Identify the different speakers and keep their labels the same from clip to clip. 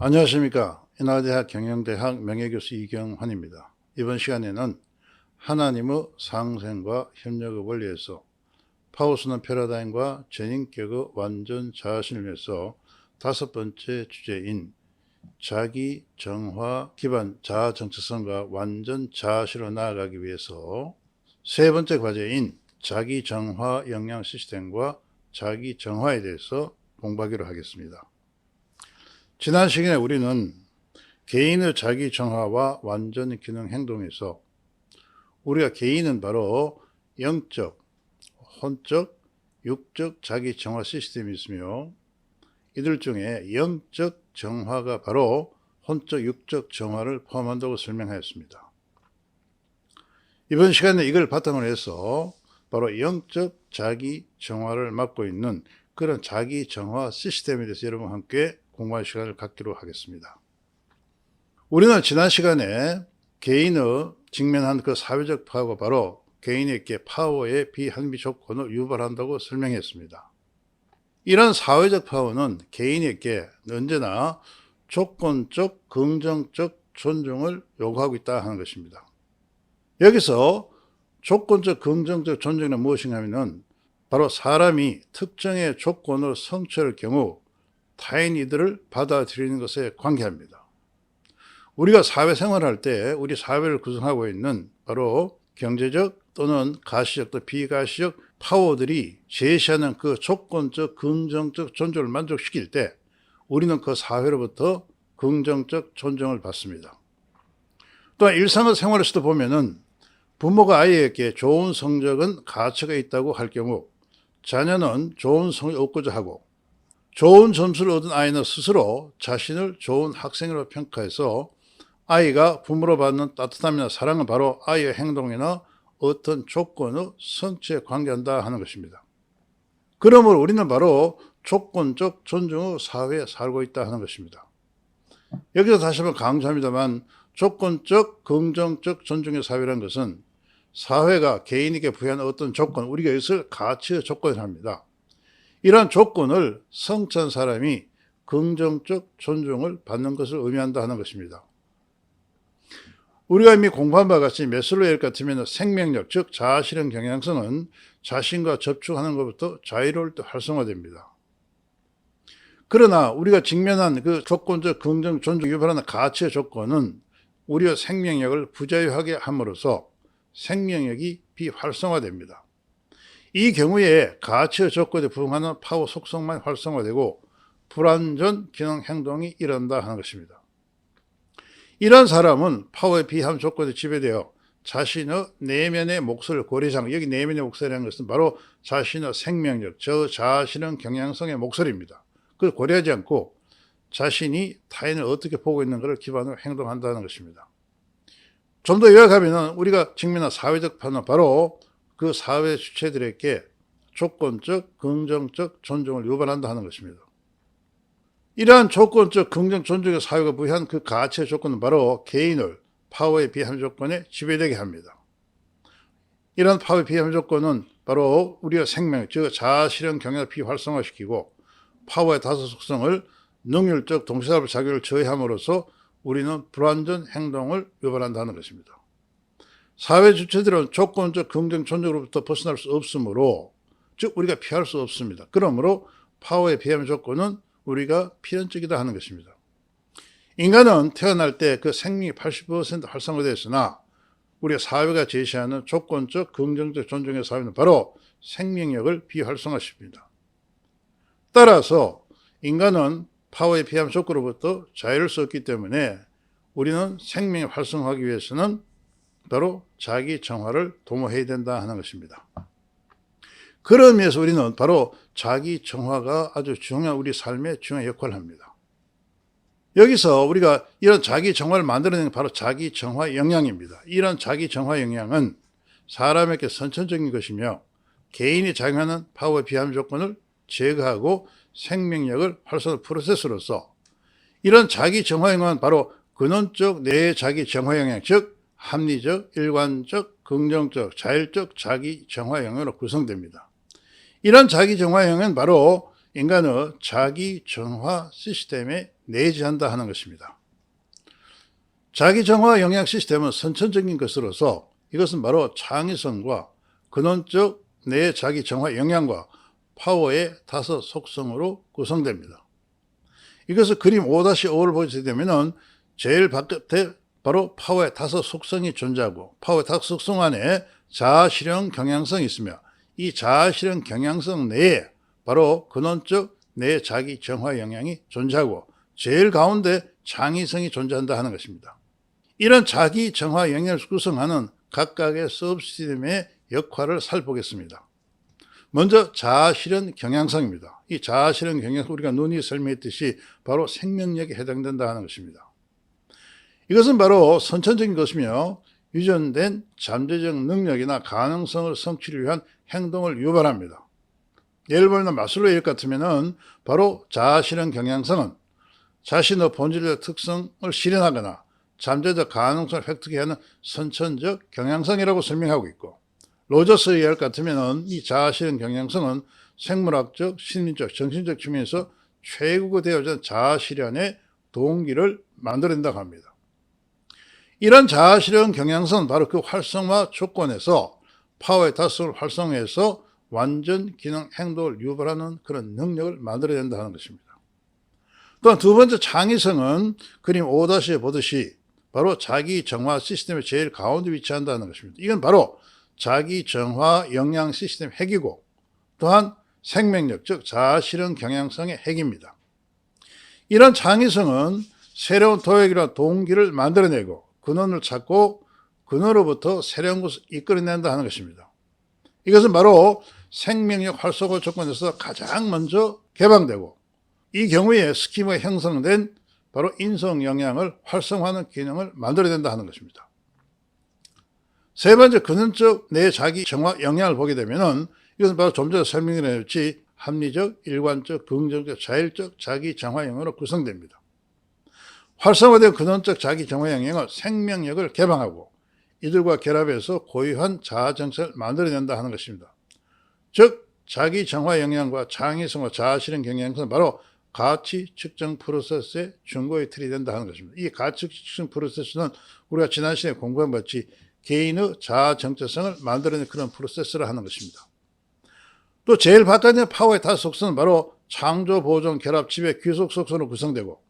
Speaker 1: 안녕하십니까. 인하대학 경영대학 명예교수 이경환입니다. 이번 시간에는 하나님의 상생과 협력의 원리에서 파우스는 패러다임과 전인격의 완전 자신을 위해서 다섯 번째 주제인 자기 정화 기반 자아 정체성과 완전 자아시로 나아가기 위해서 세 번째 과제인 자기 정화 영양 시스템과 자기 정화에 대해서 공부하기로 하겠습니다. 지난 시간에 우리는 개인의 자기 정화와 완전 기능 행동에서 우리가 개인은 바로 영적, 혼적, 육적 자기 정화 시스템이 있으며 이들 중에 영적 정화가 바로 혼적, 육적 정화를 포함한다고 설명하였습니다. 이번 시간에 이걸 바탕으로 해서 바로 영적 자기 정화를 맡고 있는 그런 자기 정화 시스템에 대해서 여러분과 함께 공부할 시간을 갖기로 하겠습니다. 우리는 지난 시간에 개인의 직면한 그 사회적 파워가 바로 개인에게 파워의 비합리 조건을 유발한다고 설명했습니다. 이런 사회적 파워는 개인에게 언제나 조건적, 긍정적 존중을 요구하고 있다 하는 것입니다. 여기서 조건적, 긍정적 존중은 무엇인가 하면 바로 사람이 특정의 조건을 성취할 경우 타인 이들을 받아들이는 것에 관계합니다. 우리가 사회생활할 때 우리 사회를 구성하고 있는 바로 경제적 또는 가시적 또 비가시적 파워들이 제시하는 그 조건적 긍정적 존중을 만족시킬 때 우리는 그 사회로부터 긍정적 존중을 받습니다. 또한 일상의 생활에서도 보면은 부모가 아이에게 좋은 성적은 가치가 있다고 할 경우 자녀는 좋은 성적을 얻고자 하고 좋은 점수를 얻은 아이는 스스로 자신을 좋은 학생으로 평가해서 아이가 부모로 받는 따뜻함이나 사랑은 바로 아이의 행동이나 어떤 조건의 성취에 관계한다 하는 것입니다. 그러므로 우리는 바로 조건적 존중의 사회에 살고 있다 하는 것입니다. 여기서 다시 한번 강조합니다만 조건적 긍정적 존중의 사회라는 것은 사회가 개인에게 부여한 어떤 조건, 우리가 이것을 가치의 조건이라고 합니다. 이러한 조건을 성취한 사람이 긍정적 존중을 받는 것을 의미한다 하는 것입니다. 우리가 이미 공부한 바와 같이 메슬로우 같으면 생명력, 즉 자아실현 경향성은 자신과 접촉하는 것부터 자유로울 때 활성화됩니다. 그러나 우리가 직면한 그 조건적 긍정, 존중, 유발하는 가치의 조건은 우리의 생명력을 부자유하게 함으로써 생명력이 비활성화됩니다. 이 경우에 가치의 조건에 부응하는 파워 속성만 활성화되고 불완전 기능 행동이 일어난다 하는 것입니다. 이런 사람은 파워의 비합 조건에 지배되어 자신의 내면의 목소리를 고려하지 않고, 여기 내면의 목소리라는 것은 바로 자신의 생명력, 저 자신의 경향성의 목소리입니다. 그걸 고려하지 않고 자신이 타인을 어떻게 보고 있는 것을 기반으로 행동한다는 것입니다. 좀 더 요약하면 우리가 직면한 사회적 파워는 바로 그 사회 주체들에게 조건적, 긍정적 존중을 유발한다 하는 것입니다. 이러한 조건적, 긍정, 존중의 사회가 부여한 그 가치의 조건은 바로 개인을 파워의 비합 조건에 지배되게 합니다. 이러한 파워의 비합 조건은 바로 우리의 생명, 즉 자아실현 경향을 비활성화시키고 파워의 다섯 속성을 능률적 동시다발 작용을 저해함으로써 우리는 불완전 행동을 유발한다는 것입니다. 사회 주체들은 조건적 긍정 존중으로부터 벗어날 수 없으므로, 즉 우리가 피할 수 없습니다. 그러므로 파워의 비합 조건은 우리가 필연적이다 하는 것입니다. 인간은 태어날 때 그 생명이 80% 활성화되어 있으나 우리 사회가 제시하는 조건적 긍정적 존중의 사회는 바로 생명력을 비활성화시킵니다. 따라서 인간은 파워의 비합 조건으로부터 자유를 수 없기 때문에 우리는 생명을 활성화하기 위해서는 바로 자기 정화를 도모해야 된다 하는 것입니다. 그런 의미에서 우리는 바로 자기 정화가 아주 중요한 우리 삶의 중요한 역할을 합니다. 여기서 우리가 이런 자기 정화를 만들어내는 바로 자기 정화 영향입니다. 이런 자기 정화 영향은 사람에게 선천적인 것이며 개인이 작용하는 파워의 비합 조건을 제거하고 생명력을 활성화 프로세스로서 이런 자기 정화 영향은 바로 근원적 내 자기 정화 영향, 즉 합리적, 일관적, 긍정적, 자율적 자기 정화 영향으로 구성됩니다. 이런 자기 정화 영향은 바로 인간의 자기 정화 시스템에 내재한다 하는 것입니다. 자기 정화 영양 시스템은 선천적인 것으로서 이것은 바로 창의성과 근원적 내 자기 정화 영양과 파워의 5 속성으로 구성됩니다. 이것을 그림 5-5를 보게 되면 제일 바깥에 바로 파워의 5 속성이 존재하고 파워의 5 속성 안에 자아실현 경향성이 있으며 이 자아실현 경향성 내에 바로 근원적 내 자기 정화 영향이 존재하고 제일 가운데 창의성이 존재한다 하는 것입니다. 이런 자기 정화 영향을 구성하는 각각의 서브시스템의 역할을 살펴보겠습니다. 먼저 자아실현 경향성입니다. 이 자아실현 경향성 우리가 논의 설명했듯이 바로 생명력에 해당된다 하는 것입니다. 이것은 바로 선천적인 것이며 유전된 잠재적 능력이나 가능성을 성취를 위한 행동을 유발합니다. 예를 들면 마슬로의 일 같으면 바로 자아실현 경향성은 자신의 본질적 특성을 실현하거나 잠재적 가능성을 획득해야 하는 선천적 경향성이라고 설명하고 있고, 로저스의 일 같으면 이 자아실현 경향성은 생물학적, 심리적, 정신적 측면에서 최고되어진 자아실현의 동기를 만들어낸다고 합니다. 이런 자아실현 경향성은 바로 그 활성화 조건에서 파워의 5을 활성화해서 완전 기능 행동을 유발하는 그런 능력을 만들어낸다 하는 것입니다. 또한 두 번째 창의성은 그림 5-에 보듯이 바로 자기 정화 시스템의 제일 가운데 위치한다는 것입니다. 이건 바로 자기 정화 영양 시스템 핵이고 또한 생명력, 즉 자아실현 경향성의 핵입니다. 이런 창의성은 새로운 도약이나 동기를 만들어내고 근원을 찾고 근원으로부터 새로운 것을 이끌어낸다 하는 것입니다. 이것은 바로 생명력 활성화 조건에서 가장 먼저 개방되고 이 경우에 스키머가 형성된 바로 인성 영양을 활성화하는 기능을 만들어낸다 하는 것입니다. 세 번째, 근원적 내 자기 정화 영향을 보게 되면 이것은 바로 좀 전에 설명드렸듯이 합리적, 일관적, 긍정적, 자율적 자기 정화 영향으로 구성됩니다. 활성화된 근원적 자기 정화 영향은 생명력을 개방하고 이들과 결합해서 고유한 자아 정체를 만들어낸다 하는 것입니다. 즉 자기 정화 영향과 창의성과 자아실현 경향성은 바로 가치 측정 프로세스의 중고의 틀이 된다 하는 것입니다. 이 가치 측정 프로세스는 우리가 지난 시간에 공부한 같이 개인의 자아 정체성을 만들어내는 그런 프로세스를 하는 것입니다. 또 제일 바깥에 파워의 5 속성은 바로 창조, 보존, 결합, 지배, 귀속 속성으로 구성되고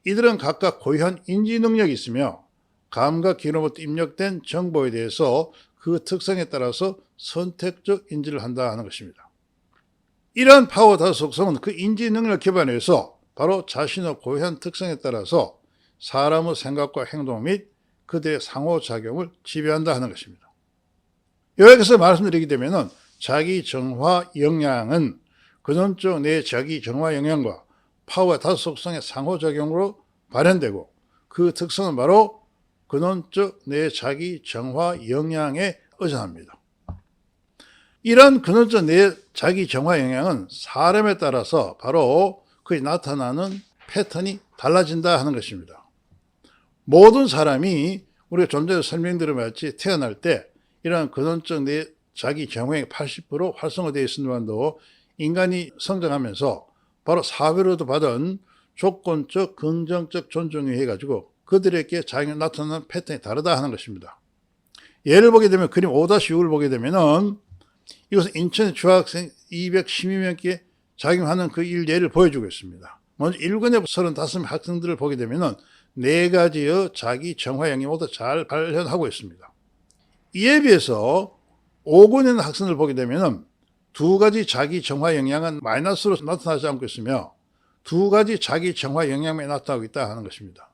Speaker 1: 이들은 각각 고유한 인지 능력이 있으며 감각 기능으로부터 입력된 정보에 대해서 그 특성에 따라서 선택적 인지를 한다 하는 것입니다. 이러한 파워 5 속성은 그 인지 능력을 기반해서 바로 자신의 고유한 특성에 따라서 사람의 생각과 행동 및 그들의 상호작용을 지배한다 하는 것입니다. 여기서 말씀드리게 되면 자기 정화 영향은 근원적 내 자기 정화 영향과 파워 5 속성의 상호작용으로 발현되고 그 특성은 바로 근원적 내 자기 정화 영향에 의존합니다. 이런 근원적 내 자기 정화 영향은 사람에 따라서 바로 그에 나타나는 패턴이 달라진다 하는 것입니다. 모든 사람이 우리가 좀 전에 설명드린 같이 태어날 때 이런 근원적 내 자기 정화의 80% 활성화되어 있음에도 인간이 성장하면서 바로 사회로도 받은 조건적 긍정적 존중에 해가지고 그들에게 자기가 나타나는 패턴이 다르다 하는 것입니다. 예를 보게 되면 그림 5-6을 보게 되면은 이것은 인천의 중학생 212명께 작용하는 그 일 예를 보여주고 있습니다. 먼저 1군의 35명 학생들을 보게 되면은 4가지의 자기 정화 영역이 모두 잘 발현하고 있습니다. 이에 비해서 5군에 있는 학생을 보게 되면은 2가지 자기 정화 영향은 마이너스로 나타나지 않고 있으며 2가지 자기 정화 영향만 나타나고 있다 하는 것입니다.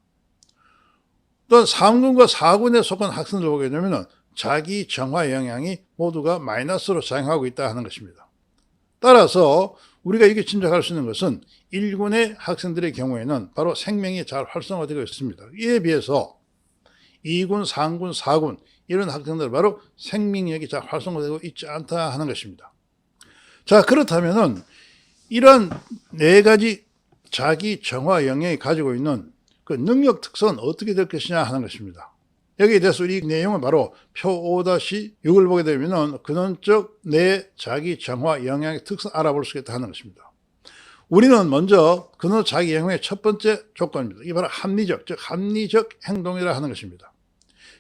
Speaker 1: 또한 3군과 4군에 속한 학생들 보게 되면 자기 정화 영향이 모두가 마이너스로 작용하고 있다 하는 것입니다. 따라서 우리가 이렇게 짐작할 수 있는 것은 1군의 학생들의 경우에는 바로 생명이 잘 활성화되고 있습니다. 이에 비해서 2군, 3군, 4군 이런 학생들은 바로 생명력이 잘 활성화되고 있지 않다 하는 것입니다. 자, 그렇다면은 이런 4가지 자기 정화 영역이 가지고 있는 그 능력 특성은 어떻게 될 것이냐 하는 것입니다. 여기에 대해서 이 내용은 바로 표 5-6을 보게 되면 근원적 내 자기 정화 영향의 특성 알아볼 수 있다 하는 것입니다. 우리는 먼저 근원 자기 영역의 첫 번째 조건입니다. 이게 바로 합리적, 즉 합리적 행동이라 하는 것입니다.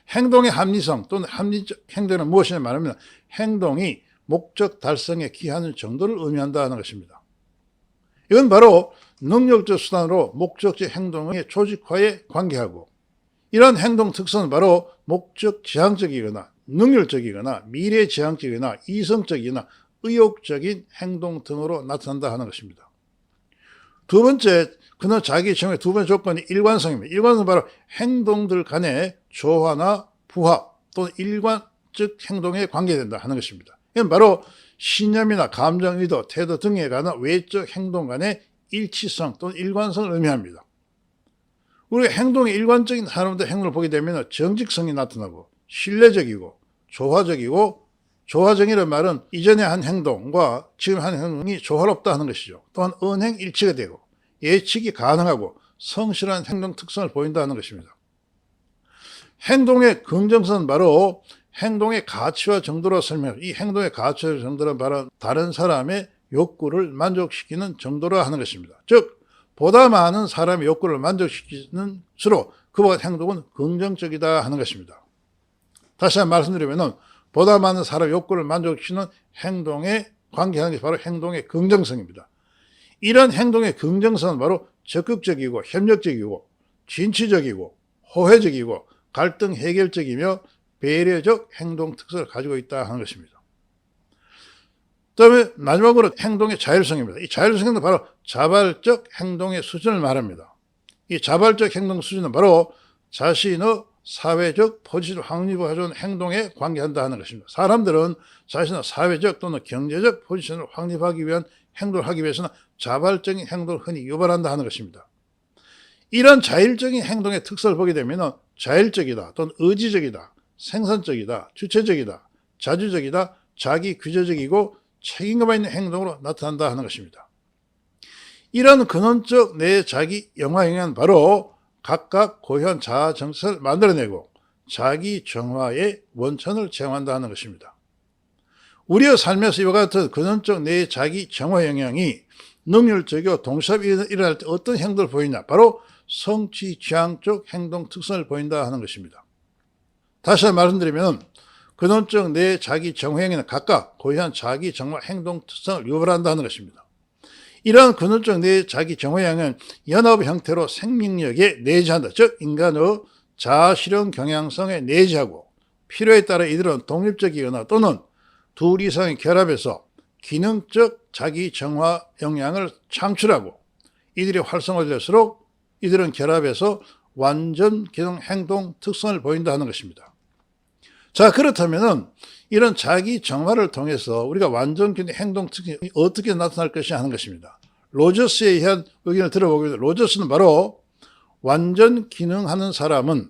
Speaker 1: 행동의 합리성 또는 합리적 행동은 무엇이냐 말하면 행동이 목적 달성에 기하는 정도를 의미한다 하는 것입니다. 이건 바로 능력적 수단으로 목적적 행동의 조직화에 관계하고, 이러한 행동 특성은 바로 목적 지향적이거나 능률적이거나 미래지향적이거나 이성적이거나 의욕적인 행동 등으로 나타난다 하는 것입니다. 두 번째, 그는 자기 정의 두 번째 조건이 일관성입니다. 일관성은 바로 행동들 간의 조화나 부합 또는 일관적 행동에 관계된다 하는 것입니다. 이건 바로 신념이나 감정, 의도, 태도 등에 관한 외적 행동 간의 일치성 또는 일관성을 의미합니다. 우리가 행동이 일관적인 사람들 행동을 보게 되면 정직성이 나타나고 신뢰적이고 조화적이고, 조화적이라는 말은 이전에 한 행동과 지금 한 행동이 조화롭다 하는 것이죠. 또한 언행 일치가 되고 예측이 가능하고 성실한 행동 특성을 보인다 하는 것입니다. 행동의 긍정성은 바로 행동의 가치와 정도로 설명합니다. 이 행동의 가치와 정도는 바로 다른 사람의 욕구를 만족시키는 정도라 하는 것입니다. 즉 보다 많은 사람의 욕구를 만족시키는 수록 그와 행동은 긍정적이다 하는 것입니다. 다시 한번 말씀드리면 보다 많은 사람의 욕구를 만족시키는 행동에 관계하는 것이 바로 행동의 긍정성입니다. 이런 행동의 긍정성은 바로 적극적이고 협력적이고 진취적이고 호혜적이고 갈등 해결적이며 배려적 행동 특성을 가지고 있다 하는 것입니다. 그다음에 마지막으로 행동의 자율성입니다. 이 자율성은 바로 자발적 행동의 수준을 말합니다. 이 자발적 행동 수준은 바로 자신의 사회적 포지션을 확립하는 행동에 관계한다 하는 것입니다. 사람들은 자신의 사회적 또는 경제적 포지션을 확립하기 위한 행동을 하기 위해서는 자발적인 행동을 흔히 유발한다 하는 것입니다. 이런 자율적인 행동의 특성을 보게 되면 자율적이다 또는 의지적이다, 생산적이다, 주체적이다, 자주적이다, 자기 규제적이고 책임감 있는 행동으로 나타난다 하는 것입니다. 이런 근원적 내 자기 영화 영향은 바로 각각 고유한 자아 정체를 만들어내고 자기 정화의 원천을 제공한다 하는 것입니다. 우리의 삶에서 이와 같은 근원적 내 자기 정화 영향이 능률적이고 동시에 일어날 때 어떤 행동을 보이냐, 바로 성취 지향적 행동 특성을 보인다 하는 것입니다. 다시 한번 말씀드리면 근원적 내 자기 정화 영향은 각각 고유한 자기 정화 행동 특성을 유발한다 하는 것입니다. 이러한 근원적 내 자기 정화 영향은 연합 형태로 생명력에 내재한다. 즉 인간의 자아실현 경향성에 내재하고 필요에 따라 이들은 독립적이거나 또는 둘 이상의 결합해서 기능적 자기 정화 영향을 창출하고 이들이 활성화될수록 이들은 결합해서 완전 기능 행동 특성을 보인다 하는 것입니다. 자, 그렇다면 이런 자기 정화를 통해서 우리가 완전 기능 행동 특성이 어떻게 나타날 것이냐 하는 것입니다. 로저스에 의한 의견을 들어보겠습니다. 로저스는 바로 완전 기능하는 사람은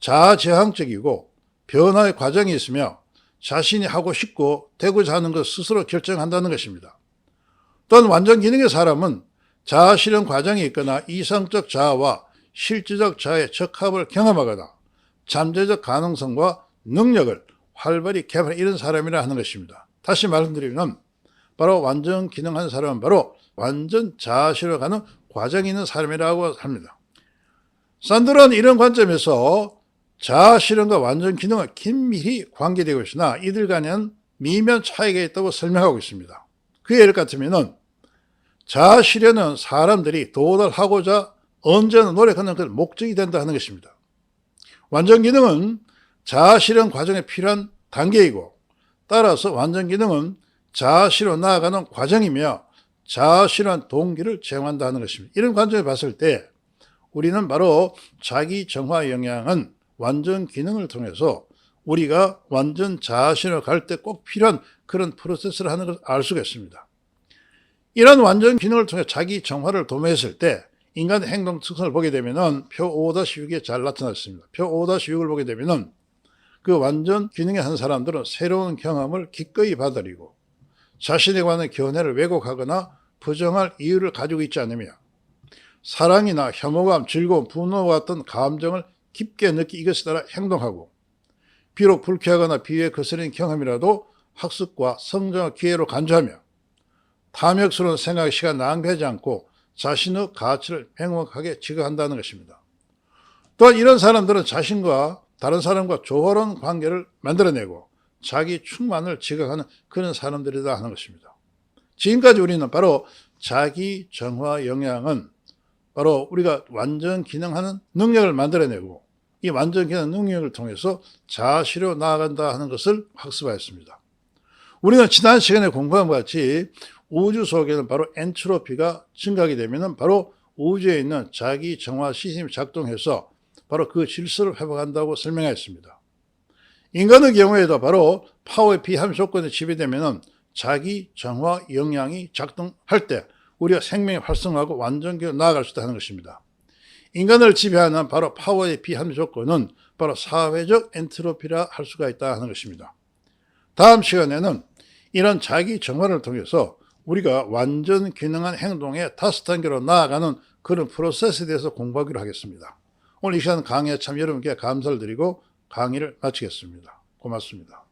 Speaker 1: 자아지향적이고 변화의 과정이 있으며 자신이 하고 싶고 되고자 하는 것 스스로 결정한다는 것입니다. 또한 완전 기능의 사람은 자아 실현 과정이 있거나 이성적 자아와 실질적 자아의 적합을 경험하거나 잠재적 가능성과 능력을 활발히 개발해 이런 사람이라 하는 것입니다. 다시 말씀드리면 바로 완전 기능한 사람은 바로 완전 자아 실현하는 과정이 있는 사람이라고 합니다. 산드라는 이런 관점에서 자아 실현과 완전 기능은 긴밀히 관계되고 있으나 이들 간에는 미묘한 차이가 있다고 설명하고 있습니다. 그 예를 같으면 자아 실현은 사람들이 도달하고자 언제나 노력하는 그 목적이 된다 하는 것입니다. 완전 기능은 자아 실현 과정에 필요한 단계이고 따라서 완전 기능은 자아 실현 나아가는 과정이며 자아 실현 동기를 제공한다 하는 것입니다. 이런 관점에 봤을 때 우리는 바로 자기 정화 영향은 완전 기능을 통해서 우리가 완전 자아 실현을 갈 때 꼭 필요한 그런 프로세스를 하는 것을 알 수가 있습니다. 이런 완전 기능을 통해 자기 정화를 도모했을 때 인간의 행동 특성을 보게 되면 표 5-6에 잘 나타났습니다. 표 5-6을 보게 되면 그 완전 기능의 한 사람들은 새로운 경험을 기꺼이 받아들이고 자신에 관한 견해를 왜곡하거나 부정할 이유를 가지고 있지 않으며 사랑이나 혐오감, 즐거움, 분노와 같은 감정을 깊게 느끼 이것에 따라 행동하고 비록 불쾌하거나 비위에 거스르는 경험이라도 학습과 성장의 기회로 간주하며 탐욕스러운 생각에 시간 낭비하지 않고 자신의 가치를 명확하게 지각한다는 것입니다. 또한 이런 사람들은 자신과 다른 사람과 조화로운 관계를 만들어내고 자기 충만을 지각하는 그런 사람들이다 하는 것입니다. 지금까지 우리는 바로 자기 정화 영향은 바로 우리가 완전 기능하는 능력을 만들어내고 이 완전 기능 능력을 통해서 자아시로 나아간다 하는 것을 학습하였습니다. 우리는 지난 시간에 공부한 것 같이 우주 속에는 바로 엔트로피가 증가하게 되면 바로 우주에 있는 자기 정화 시스템이 작동해서 바로 그 질서를 회복한다고 설명하였습니다. 인간의 경우에도 바로 파워의 비함 조건에 지배되면 자기 정화 영향이 작동할 때 우리가 생명이 활성화하고 완전기로 나아갈 수 있다는 것입니다. 인간을 지배하는 바로 파워의 비함 조건은 바로 사회적 엔트로피라 할 수가 있다 하는 것입니다. 다음 시간에는 이런 자기 정화를 통해서 우리가 완전 기능한 행동의 5단계로 나아가는 그런 프로세스에 대해서 공부하기로 하겠습니다. 오늘 이 시간 강의에 참 여러분께 감사를 드리고 강의를 마치겠습니다. 고맙습니다.